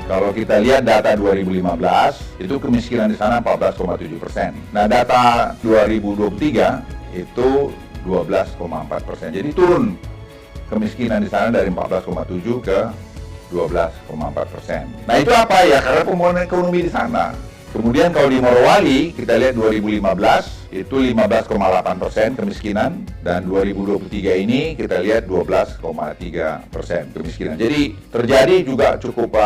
Kalau kita lihat data 2015, itu kemiskinan di sana 14,7%. Nah, data 2023 itu 12,4%. Jadi turun kemiskinan di sana dari 14,7 ke 12,4%. Nah, itu apa ya? Karena pembangunan ekonomi di sana. Kemudian kalau di Morowali, kita lihat 2015 itu 15,8% kemiskinan, dan 2023 ini kita lihat 12,3% kemiskinan. Jadi terjadi juga cukup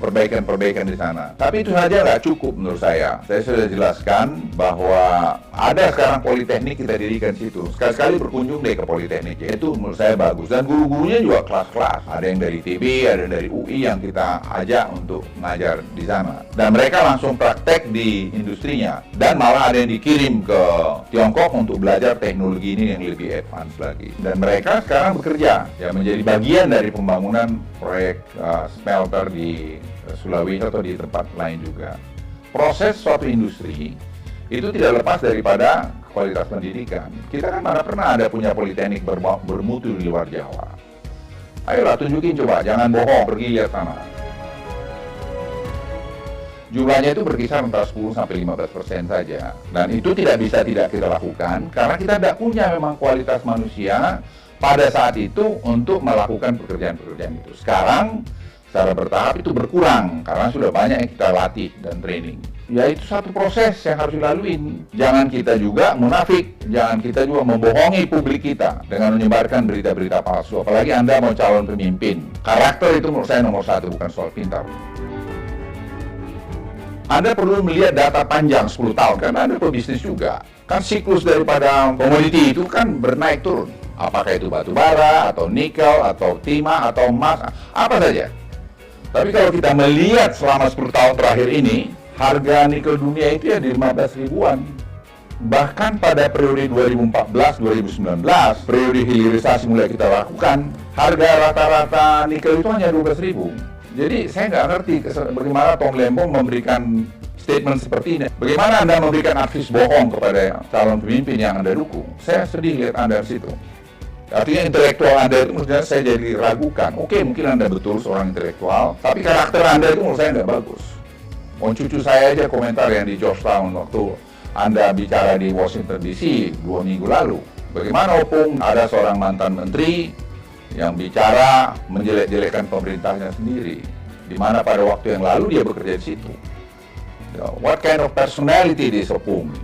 perbaikan-perbaikan di sana. Tapi itu saja nggak cukup menurut saya. Saya sudah jelaskan bahwa ada sekarang politeknik kita dirikan di situ. Sekali-sekali berkunjung deh ke politeknik, itu menurut saya bagus. Dan guru-gurunya juga kelas-kelas. Ada yang dari ITB, ada yang dari UI yang kita ajak untuk mengajar di sana. Dan mereka langsung praktek di industrinya. Dan malah ada yang dikirim ke Tiongkok untuk belajar teknologi ini yang lebih advance lagi. Dan mereka sekarang bekerja ya menjadi bagian dari pembangunan proyek smelter di Sulawesi atau di tempat lain juga. Proses suatu industri itu tidak lepas daripada kualitas pendidikan. Kita kan mana pernah ada punya politeknik bermutu di luar Jawa. Ayolah tunjukin coba, jangan bohong, pergi lihat sana. Jumlahnya itu berkisar antara 10-15% saja. Dan itu tidak bisa tidak kita lakukan karena kita tidak punya memang kualitas manusia pada saat itu untuk melakukan pekerjaan-pekerjaan itu. Sekarang secara bertahap itu berkurang karena sudah banyak yang kita latih dan training. Ya itu satu proses yang harus dilaluin. Jangan kita juga munafik, jangan kita juga membohongi publik kita dengan menyebarkan berita-berita palsu. Apalagi Anda mau calon pemimpin. Karakter itu menurut saya nomor satu, bukan soal pintar. Anda perlu melihat data panjang 10 tahun, karena Anda pebisnis juga. Kan siklus daripada komoditi itu kan bernaik turun. Apakah itu batu bara, atau nikel, atau timah, atau emas, apa saja. Tapi kalau kita melihat selama 10 tahun terakhir ini, harga nikel dunia itu ya di 15 ribuan. Bahkan pada periode 2014-2019, periode hilirisasi mulai kita lakukan, harga rata-rata nikel itu hanya 12 ribu. Jadi saya nggak ngerti bagaimana Tom Lembong memberikan statement seperti ini. Bagaimana Anda memberikan advies bohong kepada calon pemimpin yang Anda dukung? Saya sedih lihat Anda di situ. Artinya intelektual Anda itu menurut saya jadi ragukan. Oke, mungkin Anda betul seorang intelektual, tapi karakter Anda itu menurut saya nggak bagus. Cucu saya aja komentar yang di Georgetown waktu Anda bicara di Washington DC 2 minggu lalu. Bagaimana Opung ada seorang mantan menteri yang bicara menjelek-jelekkan pemerintahnya sendiri, di mana pada waktu yang lalu dia bekerja di situ. What kind of personality this Opung?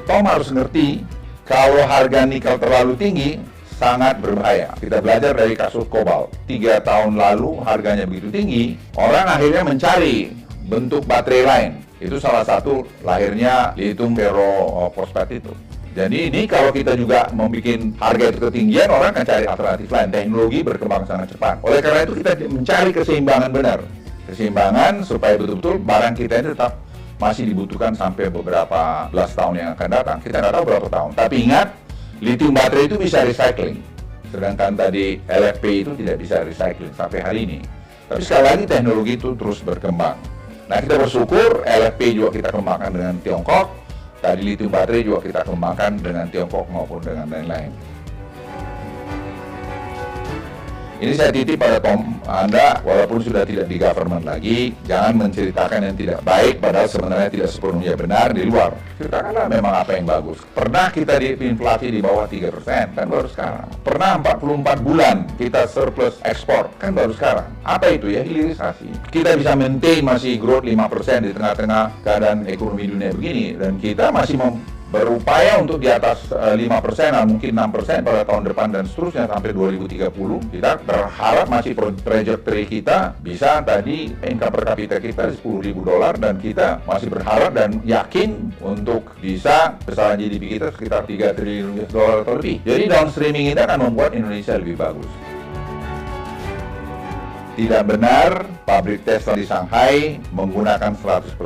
Tom harus ngerti kalau harga nikel terlalu tinggi sangat berbahaya. Kita belajar dari kasus kobalt. 3 tahun lalu harganya begitu tinggi, orang akhirnya mencari bentuk baterai lain. Itu salah satu lahirnya lithium ferrofosfat itu. Jadi ini kalau kita juga membuat harga itu ketinggian, orang akan cari alternatif lain. Teknologi berkembang sangat cepat. Oleh karena itu kita mencari keseimbangan benar. Keseimbangan supaya betul-betul barang kita ini tetap masih dibutuhkan sampai beberapa belas tahun yang akan datang. Kita nggak tahu berapa tahun. Tapi ingat, lithium baterai itu bisa recycling. Sedangkan tadi LFP itu tidak bisa recycling sampai hari ini. Tapi sekali lagi teknologi itu terus berkembang. Nah, kita bersyukur LFP juga kita kembangkan dengan Tiongkok. Tadi lithium baterai juga kita kembangkan dengan Tiongkok maupun dengan lain-lain. Ini saya titip pada Anda, walaupun sudah tidak di government lagi, jangan menceritakan yang tidak baik, padahal sebenarnya tidak sepenuhnya benar di luar. Ceritakanlah memang apa yang bagus. Pernah kita di inflasi di bawah 3%, kan baru sekarang. Pernah 44 bulan kita surplus ekspor, kan baru sekarang. Apa itu ya? Hilirisasi. Kita bisa maintain masih growth 5% di tengah-tengah keadaan ekonomi dunia begini, dan kita masih berupaya untuk di atas 5%, mungkin 6% pada tahun depan dan seterusnya sampai 2030. Kita berharap masih trajectory kita bisa tadi income per kapita kita $10.000 dan kita masih berharap dan yakin untuk bisa besaran GDP kita sekitar $3 triliun atau lebih. Jadi downstreaming ini akan membuat Indonesia lebih bagus. Tidak benar pabrik Tesla di Shanghai menggunakan 100%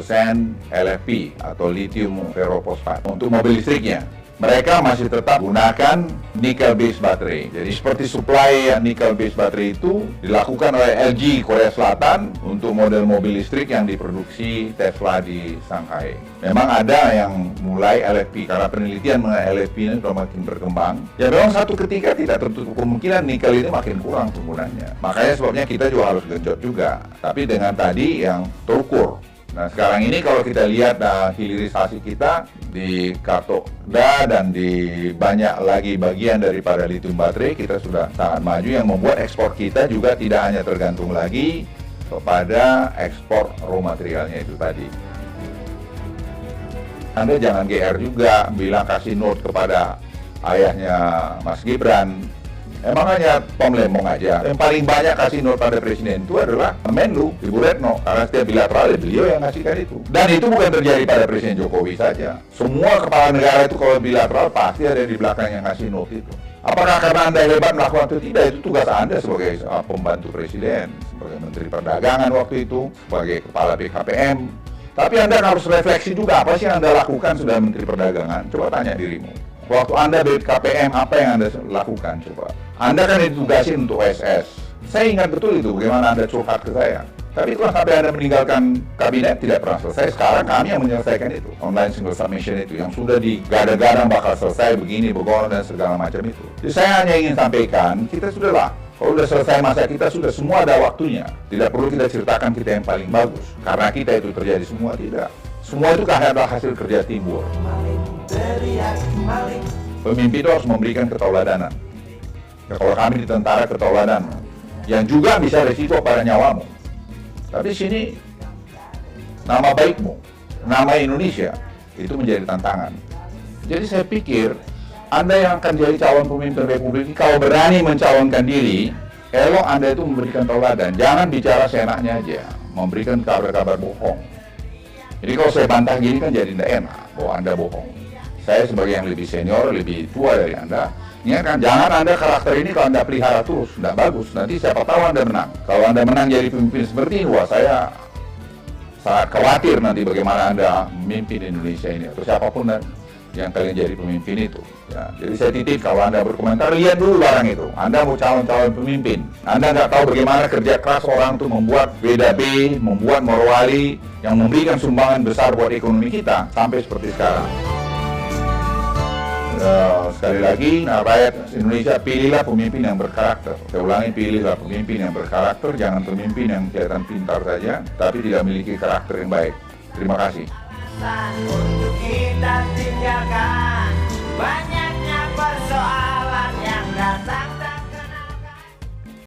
LFP atau lithium ferrofosfat untuk mobil listriknya. mereka masih tetap gunakan nickel based baterai. Jadi seperti supply nickel based baterai itu dilakukan oleh LG Korea Selatan untuk model mobil listrik yang diproduksi Tesla di Shanghai. Memang ada yang mulai LFP karena penelitian mengenai LFP ini sudah makin berkembang. Ya memang satu ketika tidak tertutup kemungkinan nikel ini makin kurang penggunanya. Makanya sebabnya kita juga harus genjot juga. Tapi dengan tadi yang terukur. Nah sekarang ini kalau kita lihat hilirisasi kita di katoda dan di banyak lagi bagian daripada lithium baterai, kita sudah sangat maju yang membuat ekspor kita juga tidak hanya tergantung lagi kepada ekspor raw materialnya itu tadi. Anda jangan GR juga bilang kasih note kepada ayahnya Mas Gibran. Emang hanya Tom Lembong aja. Yang paling banyak kasih note pada presiden itu adalah Menlu, Ibu Retno. Karena setiap bilateral beliau yang ngasihkan itu. Dan itu bukan terjadi pada Presiden Jokowi saja. Semua kepala negara itu kalau bilateral pasti ada di belakang yang ngasih note itu. Apakah karena Anda hebat melakukan itu? Tidak, itu tugas Anda sebagai pembantu presiden, sebagai Menteri Perdagangan waktu itu, sebagai Kepala BKPM. Tapi Anda harus refleksi juga apa sih yang Anda lakukan sudah Menteri Perdagangan. Coba tanya dirimu. Waktu Anda BKPM, apa yang Anda lakukan? Coba. Anda kan ditugasin untuk OSS. Saya ingat betul itu, bagaimana Anda curhat ke saya. Tapi itu sampai Anda meninggalkan kabinet tidak pernah selesai. Sekarang kami yang menyelesaikan itu. Online single submission itu, yang sudah digadang-gadang bakal selesai begini, begono, dan segala macam itu. Jadi saya hanya ingin sampaikan, kita sudahlah. Kalau sudah selesai masa kita, sudah semua ada waktunya. Tidak perlu kita ceritakan kita yang paling bagus. Karena kita itu terjadi semua, tidak. Semua itu adalah hasil kerja timbul. Pemimpin itu harus memberikan ketauladanan. Ya, kalau kami di tentara ketauladanan, yang juga bisa risiko pada nyawamu. Tapi sini nama baikmu, nama Indonesia itu menjadi tantangan. Jadi saya pikir Anda yang akan jadi calon pemimpin Republik ini, kalau berani mencalonkan diri, elok Anda itu memberikan tauladan. Jangan bicara seenaknya aja, memberikan kabar-kabar bohong. Jadi kalau saya bantah gini kan jadi tidak enak bahwa Anda bohong. Saya sebagai yang lebih senior, lebih tua dari Anda, ingatkan, jangan Anda karakter ini kalau Anda pelihara terus, tidak bagus. Nanti siapa tahu Anda menang. Kalau Anda menang jadi pemimpin seperti ini, wah saya sangat khawatir nanti bagaimana Anda memimpin Indonesia ini. Atau siapapun yang kalian jadi pemimpin itu. Ya, jadi saya titip kalau Anda berkomentar, lihat dulu barang itu. Anda mau calon-calon pemimpin. Anda nggak tahu bagaimana kerja keras orang itu membuat BDB, membuat Morowali yang memberikan sumbangan besar buat ekonomi kita sampai seperti sekarang. Sekali lagi, rakyat Indonesia, pilihlah pemimpin yang berkarakter. Saya ulangi, pilihlah pemimpin yang berkarakter, jangan pemimpin yang kelihatan pintar saja, tapi tidak memiliki karakter yang baik. Terima kasih. Untuk kita tinggalkan banyak